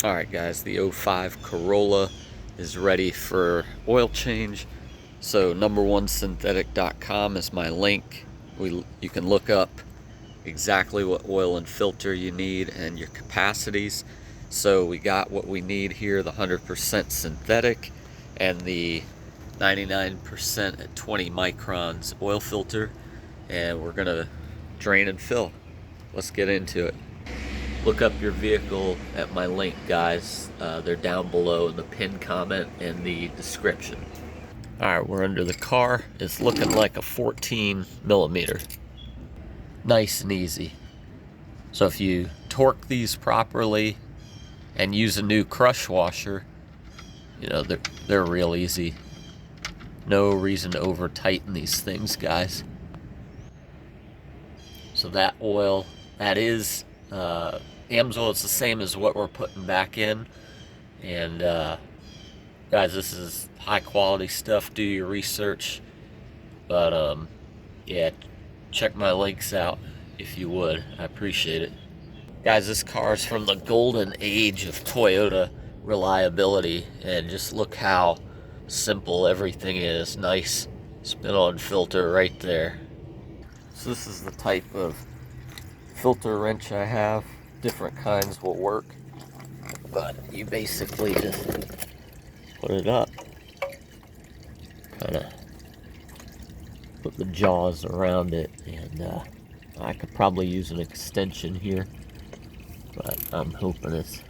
Alright guys, the 05 Corolla is ready for oil change. So number1synthetic.com is my link. You can look up exactly what oil and filter you need and your capacities. So we got what we need here, the 100% synthetic and the 99% at 20 microns oil filter, and we're gonna drain and fill. Let's get into it. Look up your vehicle at my link, guys. They're down below in the pinned comment and the description. Alright, we're under the car. It's looking like a 14 millimeter. Nice and easy. So if you torque these properly and use a new crush washer, you know, they're real easy. No reason to over tighten these things, guys. So that oil, that is Amsoil. It's the same as what we're putting back in. And guys, this is high quality stuff. Do your research. But yeah, check my links out if you would. I appreciate it. Guys, this car is from the golden age of Toyota reliability, and just look how simple everything is. Nice spin-on filter right there. So this is the type of filter wrench I have. Different kinds will work, but you basically just put it up, kind of put the jaws around it, and I could probably use an extension here, but I'm hoping it's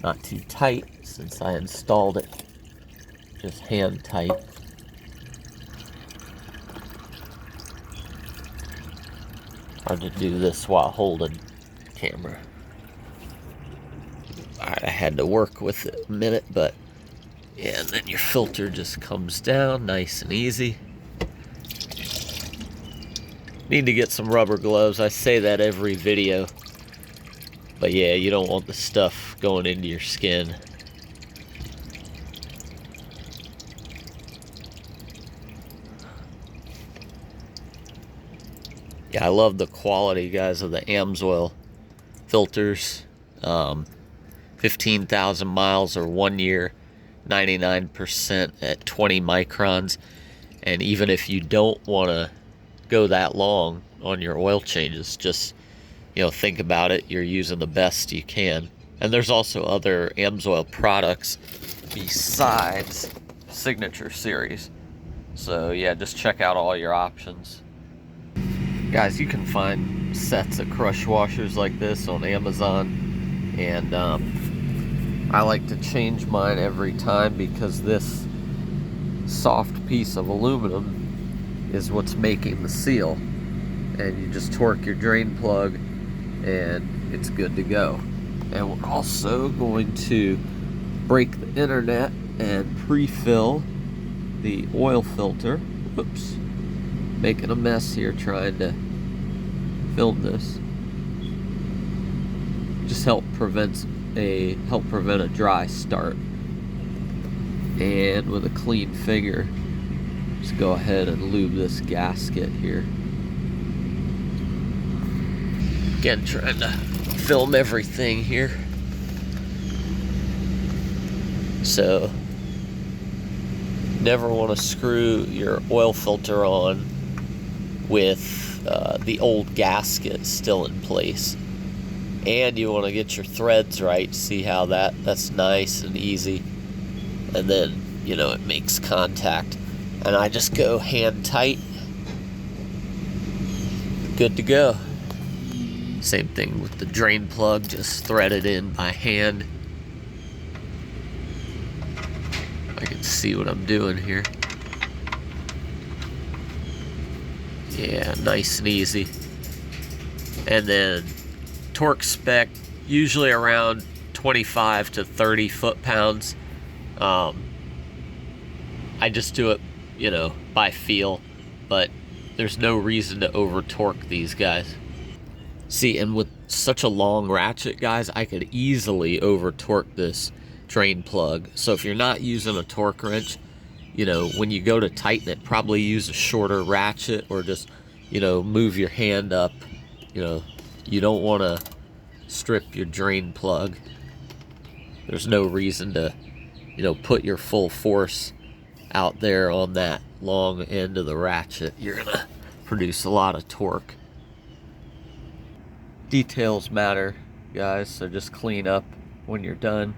not too tight since I installed it just hand tight. Hard to do this while holding camera. Alright, I had to work with it a minute, but yeah, and then your filter just comes down nice and easy. Need to get some rubber gloves. I say that every video, but yeah, you don't want the stuff going into your skin. Yeah, I love the quality, guys, of the Amsoil filters. 15,000 miles or 1 year, 99% at 20 microns. And even if you don't want to go that long on your oil changes, just, you know, think about it. You're using the best you can. And there's also other Amsoil products besides Signature Series. So yeah, just check out all your options. Guys, you can find sets of crush washers like this on Amazon, and I like to change mine every time because this soft piece of aluminum is what's making the seal. And you just torque your drain plug and it's good to go. And we're also going to break the internet and pre-fill the oil filter. Whoops. Making a mess here trying to film this. Just help prevent a dry start. And with a clean finger, just go ahead and lube this gasket here. Again, trying to film everything here. So never want to screw your oil filter on with the old gasket still in place, and you want to get your threads right. See how that's nice and easy, and then, you know, it makes contact, and I just go hand tight, good to go. Same thing with the drain plug, just thread it in by hand. I can see what I'm doing here. Yeah, nice and easy. And then torque spec, usually around 25 to 30 foot-pounds. I just do it, you know, by feel, but there's no reason to over torque these guys. See, and with such a long ratchet, guys, I could easily over torque this drain plug. So if you're not using a torque wrench, you know, when you go to tighten it, probably use a shorter ratchet, or just, you know, move your hand up. You know, you don't want to strip your drain plug. There's no reason to, put your full force out there on that long end of the ratchet. You're gonna produce a lot of torque. Details matter, guys, so just clean up when you're done.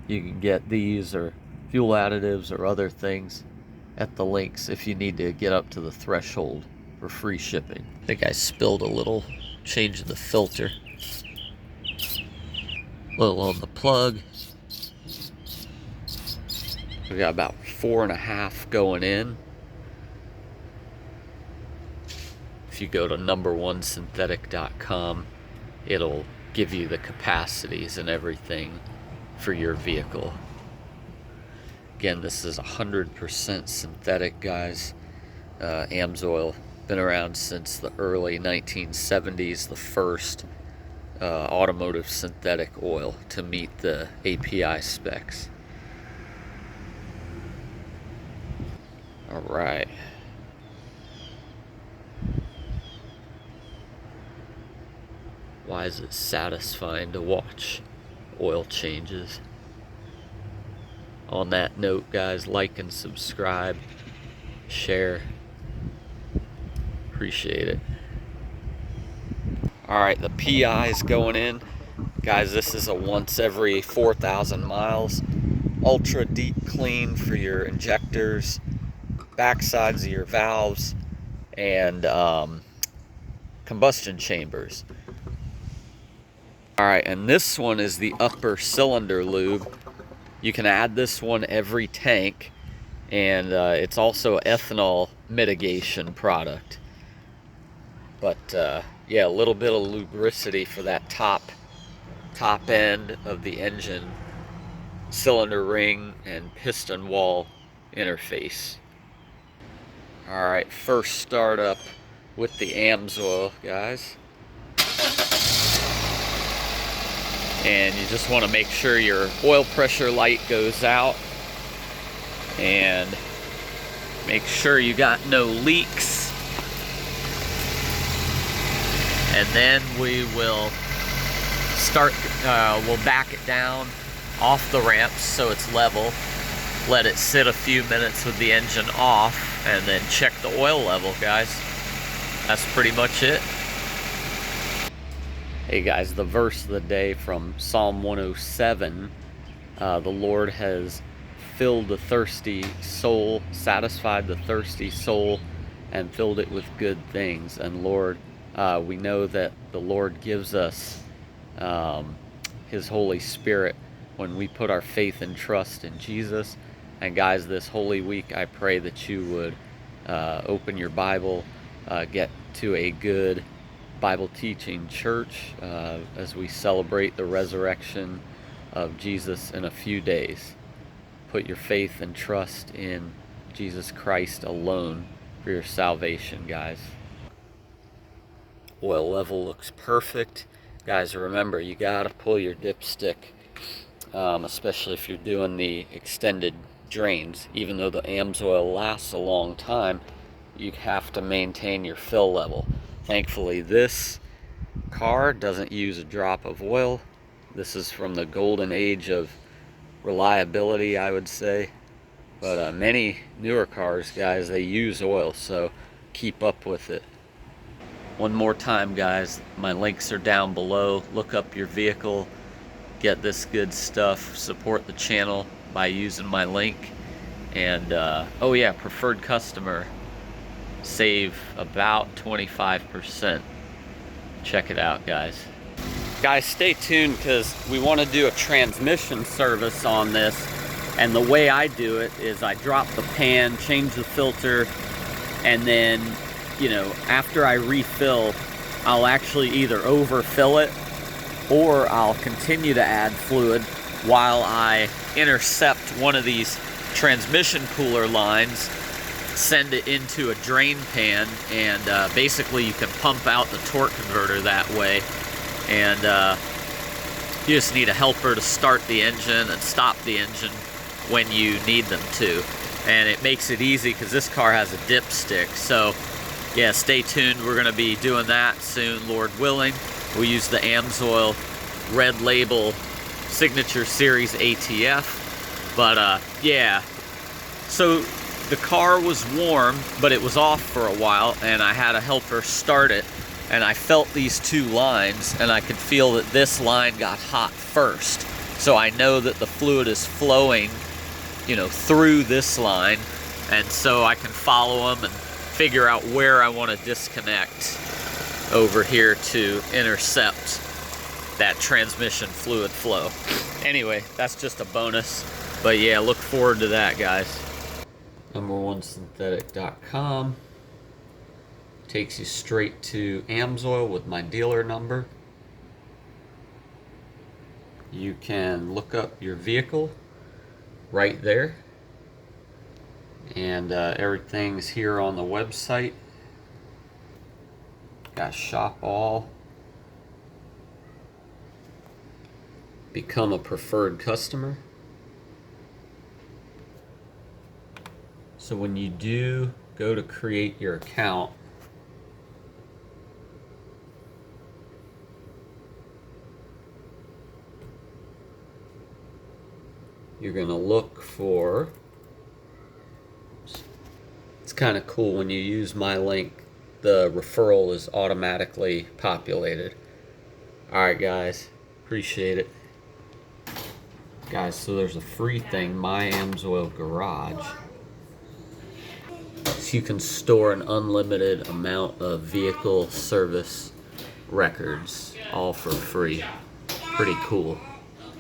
You can get these or fuel additives or other things at the links if you need to get up to the threshold for free shipping. I think I spilled a little, changing the filter. A little on the plug. We got about 4.5 going in. If you go to numberonesynthetic.com, it'll give you the capacities and everything for your vehicle. Again, this is 100% synthetic, guys. Amsoil, been around since the early 1970s, the first automotive synthetic oil to meet the API specs. All right. Why is it satisfying to watch oil changes? On that note, guys, like and subscribe, share. Appreciate it. All right, the PI is going in. Guys, this is a once every 4,000 miles. Ultra deep clean for your injectors, backsides of your valves, and combustion chambers. All right, and this one is the upper cylinder lube. You can add this one every tank, and it's also ethanol mitigation product. But yeah, a little bit of lubricity for that top end of the engine, cylinder ring and piston wall interface. All right, first startup with the Amsoil, guys. And you just want to make sure your oil pressure light goes out and make sure you got no leaks. And then we will start, we'll back it down off the ramps so it's level. Let it sit a few minutes with the engine off, and then check the oil level, guys. That's pretty much it. Hey guys, the verse of the day from Psalm 107. The Lord has filled the thirsty soul, satisfied the thirsty soul, and filled it with good things. And Lord, we know that the Lord gives us His Holy Spirit when we put our faith and trust in Jesus. And guys, this Holy Week, I pray that you would open your Bible, get to a good Bible teaching church as we celebrate the resurrection of Jesus in a few days. Put your faith and trust in Jesus Christ alone for your salvation, guys. Oil level looks perfect. Guys, remember, you gotta pull your dipstick, especially if you're doing the extended drains. Even though the Amsoil lasts a long time, you have to maintain your fill level. Thankfully, this car doesn't use a drop of oil. This is from the golden age of reliability, I would say. But many newer cars, guys, they use oil, so keep up with it. One more time, guys, my links are down below. Look up your vehicle, get this good stuff, support the channel by using my link. And oh yeah, preferred customer, save about 25%. Check it out, guys. Guys, stay tuned, because we want to do a transmission service on this. And the way I do it is I drop the pan, change the filter, and then, you know, after I refill, I'll actually either overfill it or I'll continue to add fluid while I intercept one of these transmission cooler lines, send it into a drain pan, and basically you can pump out the torque converter that way. And you just need a helper to start the engine and stop the engine when you need them to. And it makes it easy because this car has a dipstick. So yeah, stay tuned. We're going to be doing that soon, Lord willing. We use the Amsoil Red Label Signature Series ATF. But yeah, so the car was warm, but it was off for a while, and I had a helper start it, and I felt these two lines, and I could feel that this line got hot first. So I know that the fluid is flowing, you know, through this line, and so I can follow them and figure out where I want to disconnect over here to intercept that transmission fluid flow. Anyway, that's just a bonus. But yeah, look forward to that, guys. Number1synthetic.com takes you straight to Amsoil with my dealer number. You can look up your vehicle right there, and everything's here on the website. Got shop all. Become a preferred customer. So when you do go to create your account, you're going to look for, it's kind of cool when you use my link, the referral is automatically populated. Alright guys, appreciate it. Guys, so there's a free thing, My Amsoil Garage. So you can store an unlimited amount of vehicle service records, all for free. Pretty cool.